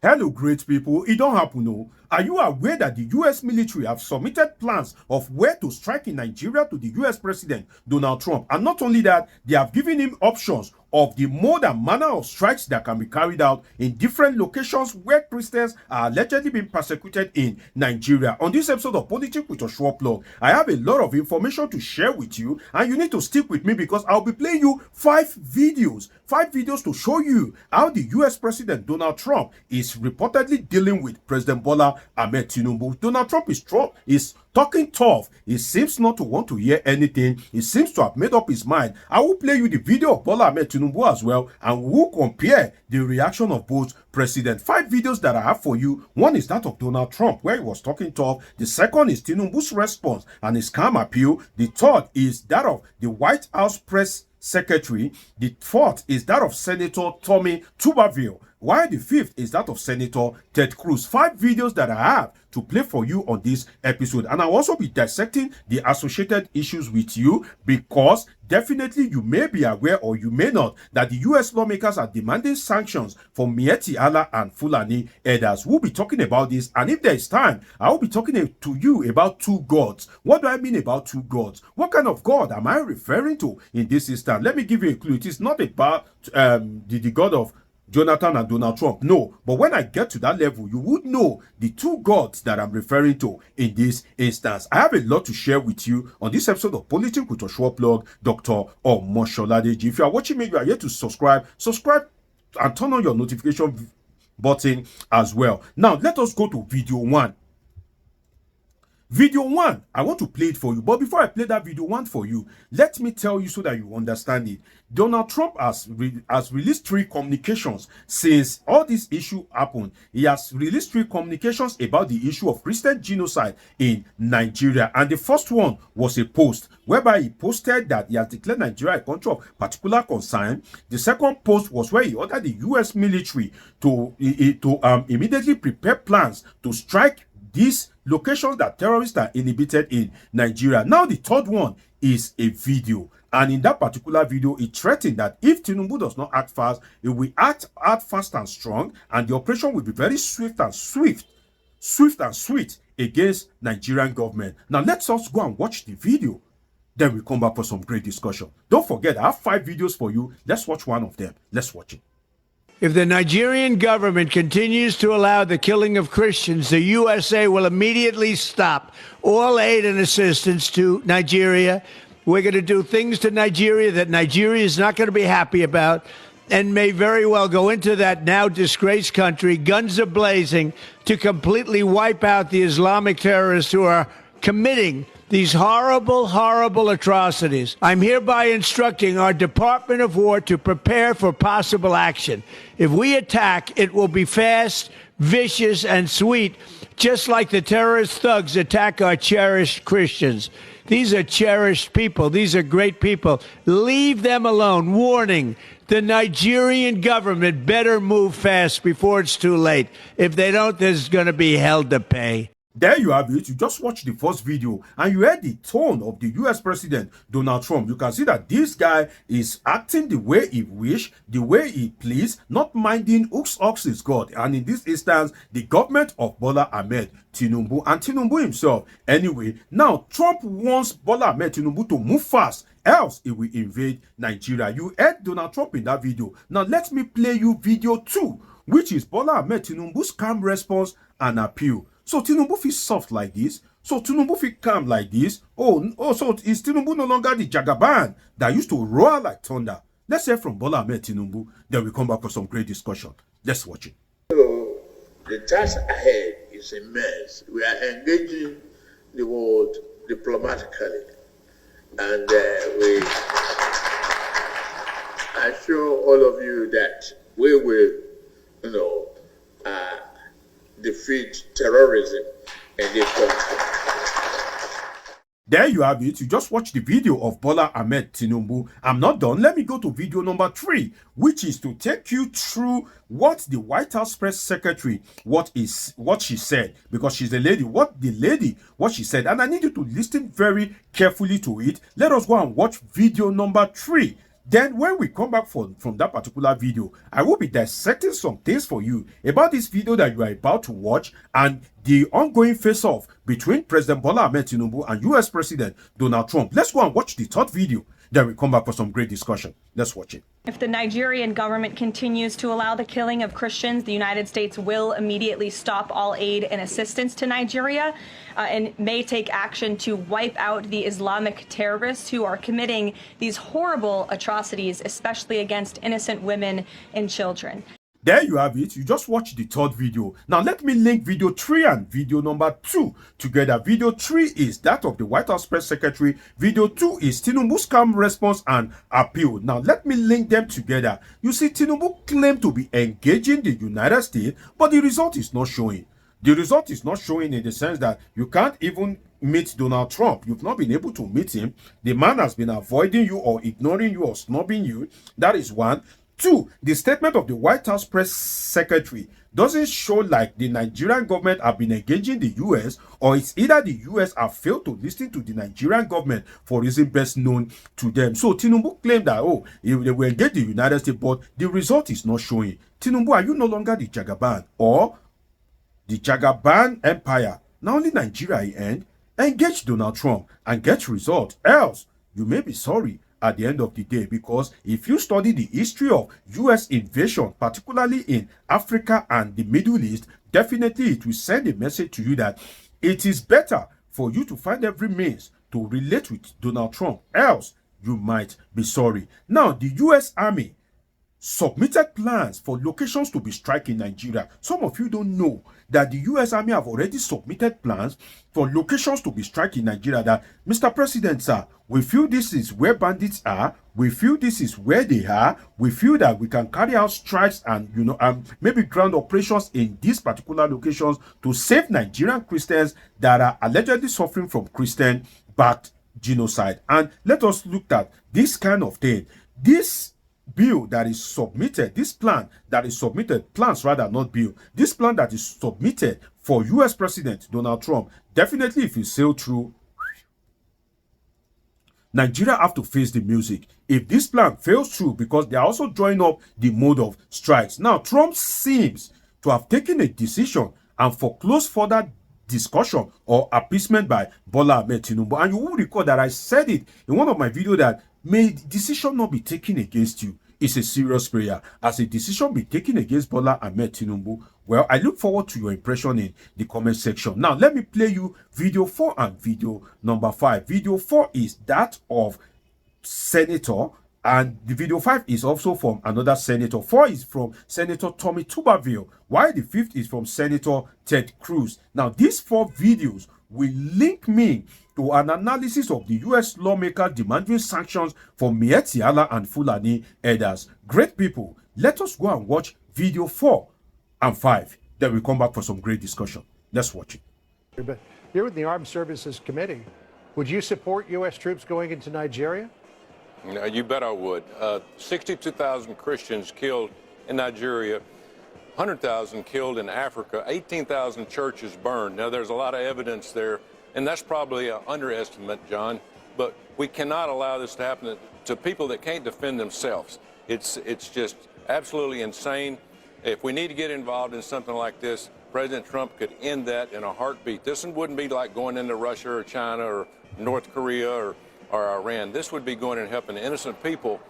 Hello, great people. It don't happen, no. Are you aware that the US military have submitted plans of where to strike in Nigeria to the US President Donald Trump? And not only that, they have given him options of the mode and manner of strikes that can be carried out in different locations where Christians are allegedly being persecuted in Nigeria. On this episode of Politics with Joshua Plug, I have a lot of information to share with you, and you need to stick with me because I'll be playing you five videos to show you how the US President Donald Trump is reportedly dealing with President Bola Ahmed Tinubu. Donald Trump is talking tough. He seems not to want to hear anything. He seems to have made up his mind. I will play you the video of Bola Ahmed Tinubu as well, and we will compare the reaction of both presidents. 5 videos that I have for you. One is that of Donald Trump, where he was talking tough. The second is Tinubu's response and his calm appeal. The third is that of the White House press secretary. The fourth is that of Senator Tommy Tuberville, while the fifth is that of Senator Ted Cruz. 5 videos that I have to play for you on this episode, and I'll also be dissecting the associated issues with you, because definitely you may be aware or you may not that the US lawmakers are demanding sanctions for Mieti Allah and Fulani herders. We'll be talking about this, and if there is time, I will be talking to you about 2 gods. What do I mean about 2 gods? What kind of God am I referring to in this instance? Let me give you a clue. It is not about the God of Jonathan and Donald Trump. No, but when I get to that level, you would know the 2 gods that I'm referring to in this instance. I have a lot to share with you on this episode of Politics with Joshua Plug, Dr. Omosholadeji. If you are watching me, you are here to subscribe and turn on your notification button as well. Now, let us go to video 1. Video 1, I want to play it for you. But before I play that video 1 for you, let me tell you so that you understand it. Donald Trump has released 3 communications since all this issue happened. He has released 3 communications about the issue of Christian genocide in Nigeria. And the first one was a post whereby he posted that he has declared Nigeria a country of particular concern. The second post was where he ordered the US military to immediately prepare plans to strike these locations that terrorists are inhibited in Nigeria. Now the third one is a video, and in that particular video it threatened that if Tinubu does not act fast, it will act fast and strong, and the operation will be very swift and sweet against Nigerian government. Now let's also go and watch the video, then we come back for some great discussion. Don't forget, I have 5 videos for you. Let's watch one of them. Let's watch it. If the Nigerian government continues to allow the killing of Christians, the USA will immediately stop all aid and assistance to Nigeria. We're going to do things to Nigeria that Nigeria is not going to be happy about, and may very well go into that now disgraced country, guns a-blazing, to completely wipe out the Islamic terrorists who are committing these horrible, horrible atrocities. I'm hereby instructing our Department of War to prepare for possible action. If we attack, it will be fast, vicious, and sweet, just like the terrorist thugs attack our cherished Christians. These are cherished people. These are great people. Leave them alone. Warning, the Nigerian government better move fast before it's too late. If they don't, there's going to be hell to pay. There you have it. You just watched the first video and you heard the tone of the US President Donald Trump. You can see that this guy is acting the way he wish, the way he please, not minding whose ox is God. And in this instance, the government of Bola Ahmed Tinubu and Tinubu himself. Anyway, now Trump wants Bola Ahmed Tinubu to move fast, else he will invade Nigeria. You heard Donald Trump in that video. Now let me play you video 2, which is Bola Ahmed Tinubu's calm response and appeal. So Tinubu feels soft like this. So Tinubu feels calm like this. So is Tinubu no longer the Jagaban that used to roar like thunder? Let's hear from Bola Ahmed Tinubu. Then we come back for some great discussion. Let's watch it. So the task ahead is immense. We are engaging the world diplomatically, and we assure all of you that we will, defeat terrorism in this country. There you have it. You just watched the video of Bola Ahmed Tinubu. I'm not done. Let me go to video number 3, which is to take you through what the White House press secretary, what she said, because she's a lady, what she said. And I need you to listen very carefully to it. Let us go and watch video number 3. Then when we come back from that particular video, I will be dissecting some things for you about this video that you are about to watch and the ongoing face-off between President Bola Ahmed Tinubu and US President Donald Trump. Let's go and watch the third video. Then we come back for some great discussion. Let's watch it. If the Nigerian government continues to allow the killing of Christians, the United States will immediately stop all aid and assistance to Nigeria and may take action to wipe out the Islamic terrorists who are committing these horrible atrocities, especially against innocent women and children. There you have it. You just watched the third video. Now let me link video 3 and video number 2 together. Video 3 is that of the White House press secretary. Video 2 is Tinubu's calm response and appeal. Now let me link them together. You see, Tinubu claimed to be engaging the United States, but the result is not showing. The result is not showing in the sense that you can't even meet Donald Trump. You've not been able to meet him. The man has been avoiding you or ignoring you or snubbing you. That is one. 2, the statement of the White House press secretary doesn't show like the Nigerian government have been engaging the US, or it's either the US have failed to listen to the Nigerian government for reason best known to them. So Tinubu claimed that, oh, they will engage the United States, but the result is not showing. Tinubu, are you no longer the Jagaban or the Jagaban empire? Now only Nigeria end. Engage Donald Trump and get result. Else, you may be sorry at the end of the day, because if you study the history of US invasion, particularly in Africa and the Middle East, definitely it will send a message to you that it is better for you to find every means to relate with Donald Trump, else you might be sorry. Now, the US Army submitted plans for locations to be struck in Nigeria. Some of you don't know that the US Army have already submitted plans for locations to be struck in Nigeria, that, Mr. President, sir, we feel this is where bandits are, we feel this is where they are, we feel that we can carry out strikes and, maybe ground operations in these particular locations to save Nigerian Christians that are allegedly suffering from Christian-backed genocide. And let us look at this kind of thing. This bill that is submitted, this plan that is submitted, plans rather, not bill, this plan that is submitted for US President Donald Trump, definitely if you sail through, Nigeria have to face the music if this plan fails through, because they are also drawing up the mode of strikes. Now, Trump seems to have taken a decision and foreclosed further discussion or appeasement by Bola Ahmed Tinubu. And you will recall that I said it in one of my videos that may decision not be taken against you. It's a serious prayer. As a decision be taken against Bola Ahmed Tinubu, well, I look forward to your impression in the comment section. Now, let me play you video 4 and video number 5. Video 4 is that of Senator, and the video 5 is also from another senator. 4 is from Senator Tommy Tuberville, while the 5th is from Senator Ted Cruz. Now, these 4 videos will link me to an analysis of the US lawmaker demanding sanctions for Miyetti Allah and Fulani elders. Great people, let us go and watch video 4 and 5. Then we come back for some great discussion. Let's watch it. But you're in the Armed Services Committee. Would you support U.S. troops going into Nigeria? You bet I would. 62,000 Christians killed in Nigeria, 100,000 killed in Africa, 18,000 churches burned. Now, there's a lot of evidence there, and that's probably an underestimate, John, but we cannot allow this to happen to people that can't defend themselves. It's just absolutely insane. If we need to get involved in something like this, President Trump could end that in a heartbeat. This wouldn't be like going into Russia or China or North Korea or Iran. This would be going and helping innocent people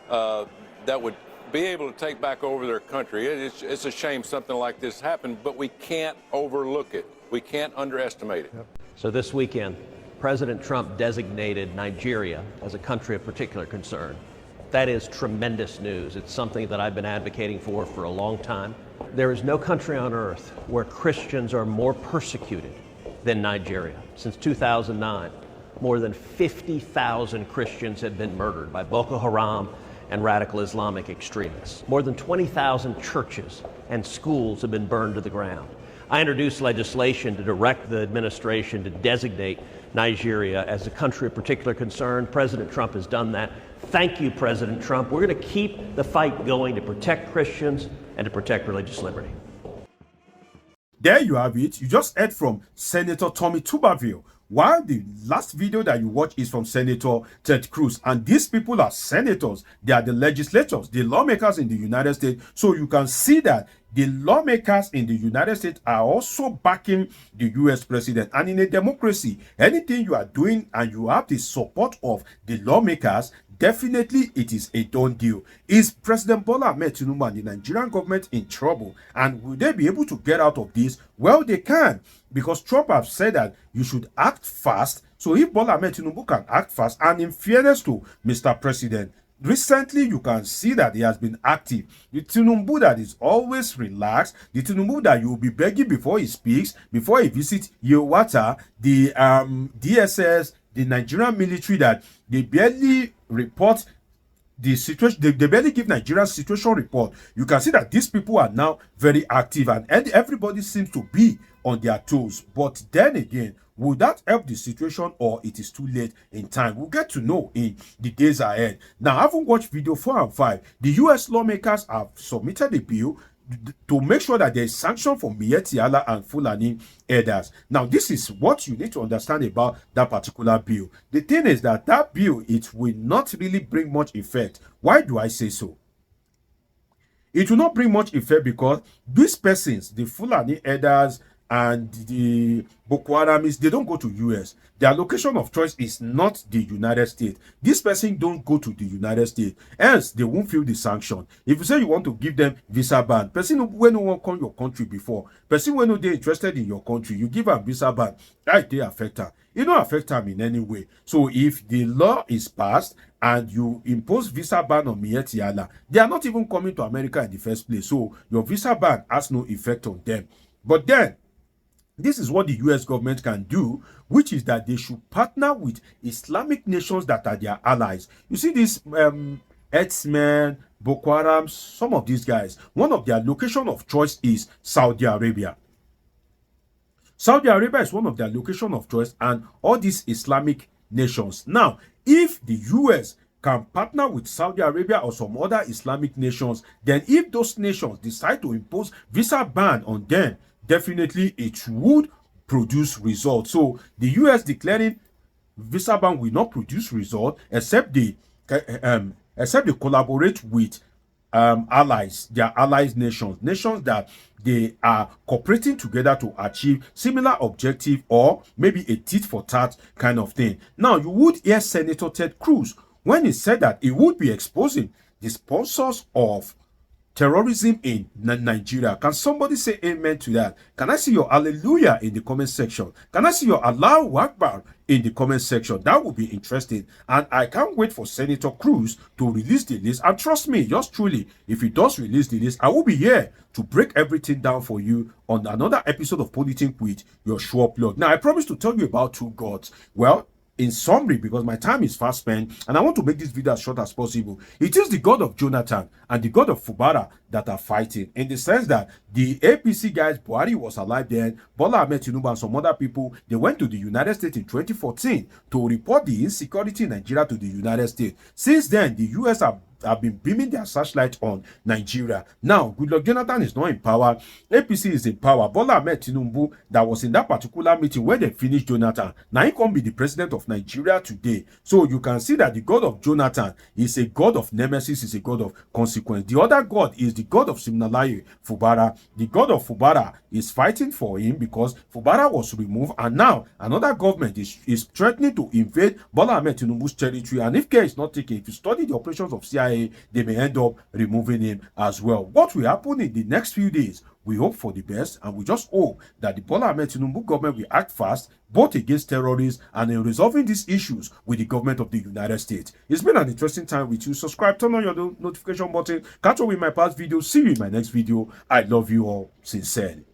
that would be able to take back over their country. It's a shame something like this happened, but we can't overlook it. We can't underestimate it. Yep. So this weekend, President Trump designated Nigeria as a country of particular concern. That is tremendous news. It's something that I've been advocating for a long time. There is no country on earth where Christians are more persecuted than Nigeria. Since 2009, more than 50,000 Christians have been murdered by Boko Haram and radical Islamic extremists. More than 20,000 churches and schools have been burned to the ground. I introduced legislation to direct the administration to designate Nigeria as a country of particular concern. President Trump has done that. Thank you, President Trump. We're going to keep the fight going to protect Christians and to protect religious liberty. there you have it. You just heard from Senator Tommy Tuberville, while the last video that you watch is from Senator Ted Cruz. And these people are senators. They are the legislators, the lawmakers in the United States. So you can see that the lawmakers in the United States are also backing the US president. And in a democracy, anything you are doing and you have the support of the lawmakers, definitely it is a done deal. Is President Bola Ahmed Tinubu and the Nigerian government in trouble? And will they be able to get out of this? Well, they can, because Trump has said that you should act fast. So if Bola Ahmed Tinubu can act fast, and in fairness to Mr. President, recently you can see that he has been active. The Tinubu that is always relaxed, the Tinubu that you will be begging before he speaks, before he visits Yewata, the DSS, the Nigerian military that they barely report the situation, they barely give Nigeria's situation report. You can see that these people are now very active, and everybody seems to be on their toes. But then again, will that help the situation, or it is too late in time? We'll get to know in the days ahead. Now, having watched video 4 and 5, the US lawmakers have submitted a bill to make sure that there is sanction for Miyetti Allah and Fulani herders. Now, this is what you need to understand about that particular bill. The thing is that bill, it will not really bring much effect. Why do I say so? It will not bring much effect because these persons, the Fulani herders and the Boko Haramis, they don't go to US. Their location of choice is not the United States. This person don't go to the United States. Hence, they won't feel the sanction. If you say you want to give them visa ban, person when no one come your country before, person when no they interested in your country, you give them visa ban, that they affect her. It don't affect them in any way. So if the law is passed and you impose visa ban on Miyetti Allah, they are not even coming to America in the first place. So your visa ban has no effect on them. But then, this is what the US government can do, which is that they should partner with Islamic nations that are their allies. You see these herdsmen, Boko Haram, some of these guys, one of their location of choice is Saudi Arabia. Saudi Arabia is one of their location of choice, and all these Islamic nations. Now, if the US can partner with Saudi Arabia or some other Islamic nations, then if those nations decide to impose visa ban on them, definitely it would produce results. So the US declaring visa ban will not produce results except they collaborate with allies, their allies nations that they are cooperating together to achieve similar objective, or maybe a tit for tat kind of thing. Now, you would hear Senator Ted Cruz when he said that he would be exposing the sponsors of terrorism in Nigeria. Can somebody say amen to that? Can I see your hallelujah in the comment section? Can I see your Allahu Akbar in the comment section? That would be interesting. And I can't wait for Senator Cruz to release the list. And trust me, yours truly, if he does release the list, I will be here to break everything down for you on another episode of Politics with your sure plug. Now, I promised to tell you about two gods. Well, in summary, because my time is fast spent and I want to make this video as short as possible, it is the God of Jonathan and the God of Fubara that are fighting, in the sense that the APC guys, Buhari was alive then, Bola Ahmed Tinubu and some other people, they went to the United States in 2014 to report the insecurity in Nigeria to the United States. Since then, the US have been beaming their searchlight on Nigeria. Now, Goodluck Jonathan is not in power. APC is in power. Bola Ahmed Tinubu, that was in that particular meeting where they finished Jonathan, now he can be the president of Nigeria today. So you can see that the God of Jonathan is a God of nemesis, is a God of consequence. The other God is the God of Simnalaye, Fubara. The God of Fubara is fighting for him because Fubara was removed, and now another government is threatening to invade Bola Ahmed Tinubu's territory. And if care is not taken, if you study the operations of CIA, they may end up removing him as well. What will happen in the next few days? We hope for the best, and we just hope that the Bola Ahmed Tinubu government will act fast, both against terrorists and in resolving these issues with the government of the United States. It's been an interesting time with you. Subscribe, turn on your notification button, catch up with my past videos. See you in my next video. I love you all sincerely.